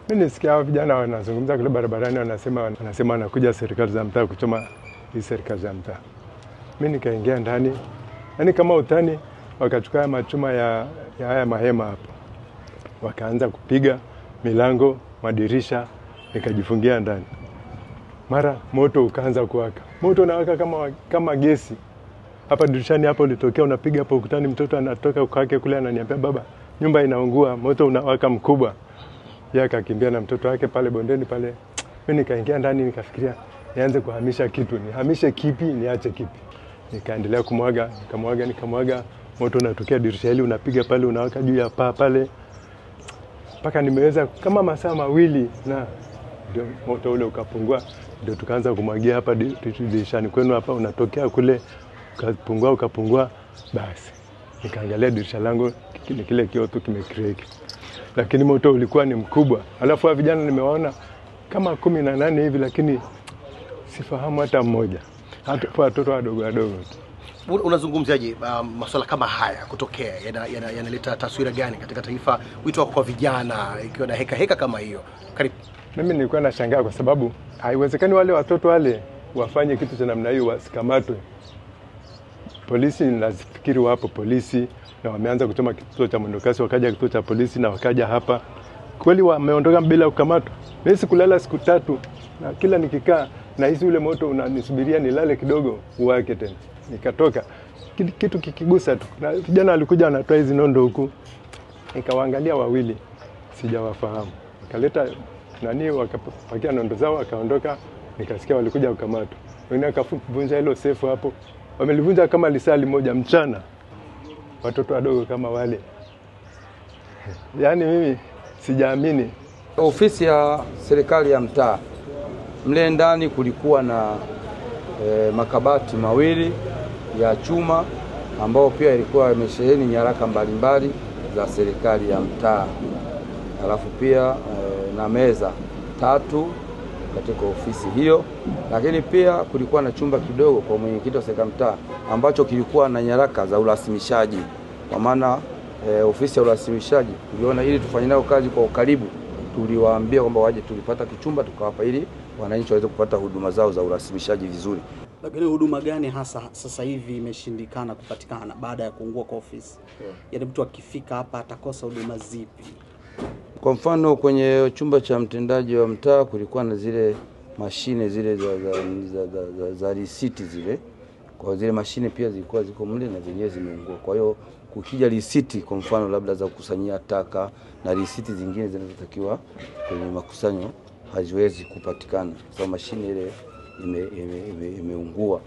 Mimi nisikia hao vijana wanazungumza kule barabarani, wanasema wanakuja serikali za mtaa kuchoma hii serikali za mtaa. Mimi nikaingia ndani, yani kama utani, wakachukua machuma ya haya mahema hapo. Wakaanza kupiga milango, madirisha, nikajifungia ndani. Mara moto ukaanza kuwaka. Moto unawaka kama gesi. Hapa dirishani hapo ulitokea, unapiga hapo ukutani, mtoto anatoka kwake kule ananiambia, baba, nyumba inaungua, moto unawaka mkubwa. Yeye akakimbia na mtoto wake pale bondeni pale. Mimi nikaingia ndani, nikafikiria nianze kuhamisha kitu, nihamishe kipi, niache kipi. Nikaendelea nikamwaga, moto unatokea dirisha hili, unapiga pale, unawaka juu ya paa pale. Paka nimeweza kama masaa mawili na ndio moto ule ukapungua, ndio tukaanza kumwagia hapa dirishani kwenu hapa, unatokea kule ukapungua. Basi nikaangalia dirisha langu, kile kioo tu kimecrack. Lakini moto ulikuwa ni mkubwa. Alafu wa vijana nimewaona kama 18 hivi, lakini sifahamu hata mmoja. Hata watoto wadogo tu. Unazungumziaje masuala kama haya kutokea, yanaleta taswira gani katika taifa? Wito wako kwa vijana ikiwa na heka kama hiyo? Karibu. Mimi nilikuwa nashangaa kwa sababu haiwezekani wale watoto wale wafanye kitu cha namna hiyo, wasikamatwe. Polisi nafikiri wapo polisi na wameanza kuchoma kituo cha mwendokasi, wakaja kituo cha polisi na wakaja hapa. Kweli wameondoka bila kukamatwa. Mimi sikulala siku 3 na kila nikikaa na hizi ule moto unanisubiria nilale kidogo uwake tena. Nikatoka kitu kikigusa tu. Na vijana walikuja wanatoa hizi nondo huku. Nikawaangalia wawili, sijawafahamu. Wakaleta wakapakia nondo zao wakaondoka, nikasikia walikuja kukamatwa. Wengine wakavunja hilo sefu hapo. Wamelivunja kama lisali moja mchana. Watoto wadogo kama wale. Yaani mimi sijaamini. Ofisi ya serikali ya mtaa, mle ndani kulikuwa na makabati mawili ya chuma ambao pia ilikuwa imesheheni nyaraka mbalimbali za serikali ya mtaa. Alafu pia na meza 3 katika ofisi hiyo, lakini pia kulikuwa na chumba kidogo kwa mwenyekiti wa serikali ya mtaa ambacho kilikuwa na nyaraka za urasimishaji. Kwa maana ofisi ya urasimishaji tuliona ili tufanye nao kazi kwa ukaribu, tuliwaambia kwamba waje, tulipata kichumba tukawapa ili wananchi waweze kupata huduma zao za urasimishaji vizuri. Lakini huduma gani hasa sasa hivi imeshindikana kupatikana baada ya kuungua kwa ofisi? Yaani mtu akifika hapa atakosa huduma zipi? Kwa mfano kwenye chumba cha mtendaji wa mtaa kulikuwa na zile mashine zile za risiti zile. Kwa zile mashine pia zilikuwa ziko mle na zenyewe zimeungua. Kwa hiyo kukija risiti kwa mfano labda za kukusanyia taka na risiti zingine zinazotakiwa kwenye makusanyo haziwezi kupatikana. Kwa mashine ile imeungua.